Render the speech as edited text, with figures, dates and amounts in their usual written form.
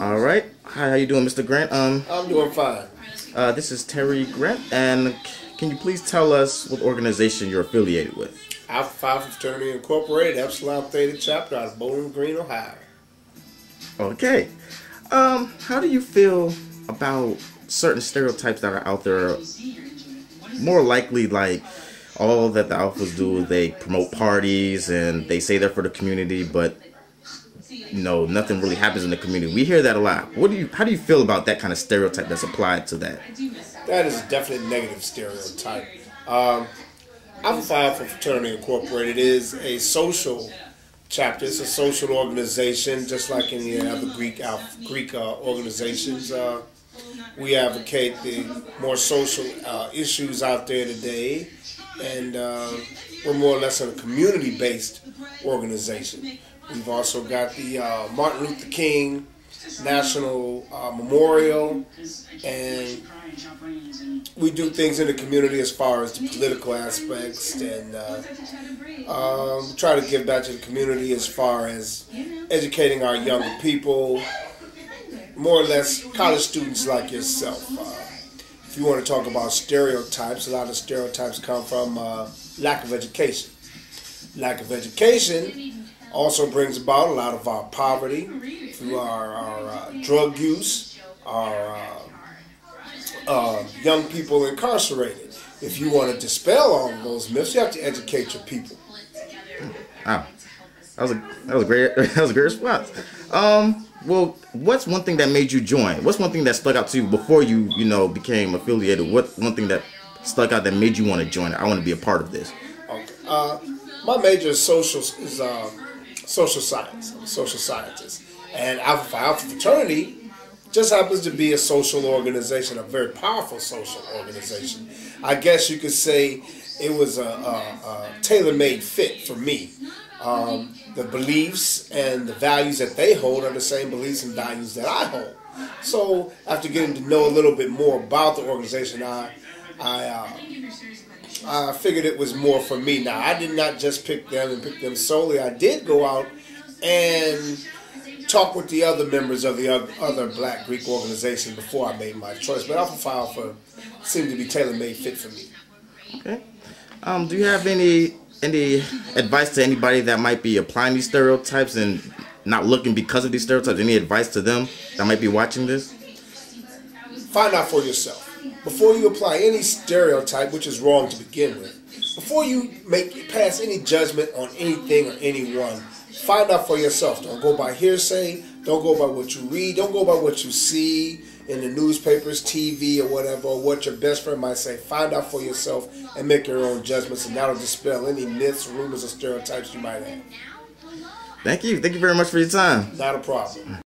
All right. Hi, how you doing, Mr. Grant? I'm doing fine. This is Terry Grant, and can you please tell us what organization you're affiliated with? Alpha Phi Fraternity Incorporated, Epsilon Theta chapter out of Bowling Green, Ohio. Okay. How do you feel about certain stereotypes that are out there? More likely, like, all that the alphas do is they promote parties and they say they're for the community, but nothing really happens in the community. We hear that a lot. How do you feel about that kind of stereotype that's applied to that? That is a definite negative stereotype. Alpha Phi Fraternity Incorporated is a social chapter. It's a social organization, just like any other Greek organizations. We advocate the more social issues out there today, and we're more or less a community-based organization. We've also got the Martin Luther King National Memorial, and we do things in the community as far as the political aspects, and try to give back to the community as far as educating our younger people, more or less college students like yourself. If you want to talk about stereotypes, a lot of stereotypes come from lack of education. Lack of education also brings about a lot of our poverty through our drug use, our young people incarcerated. If you want to dispel all of those myths, you have to educate your people. Wow, that was a great response. Well, what's one thing that made you join? What's one thing that stuck out to you before you became affiliated? What one thing that stuck out that made you want to join it? I want to be a part of this. Okay. My major is social science. I'm a social scientist, and Alpha Phi Fraternity just happens to be a social organization, a very powerful social organization. I guess you could say it was a tailor-made fit for me. The beliefs and the values that they hold are the same beliefs and values that I hold. So after getting to know a little bit more about the organization, I figured it was more for me. Now, I did not just pick them solely. I did go out and talk with the other members of the other Black Greek organizations before I made my choice. But Alpha Phi seemed to be tailor-made fit for me. Okay. Do you have any advice to anybody that might be applying these stereotypes and not looking because of these stereotypes? Any advice to them that might be watching this? Find out for yourself. Before you apply any stereotype, which is wrong to begin with, before you pass any judgment on anything or anyone, find out for yourself. Don't go by hearsay. Don't go by what you read. Don't go by what you see in the newspapers, TV, or whatever, or what your best friend might say. Find out for yourself and make your own judgments, and that'll dispel any myths, rumors, or stereotypes you might have. Thank you. Thank you very much for your time. Not a problem.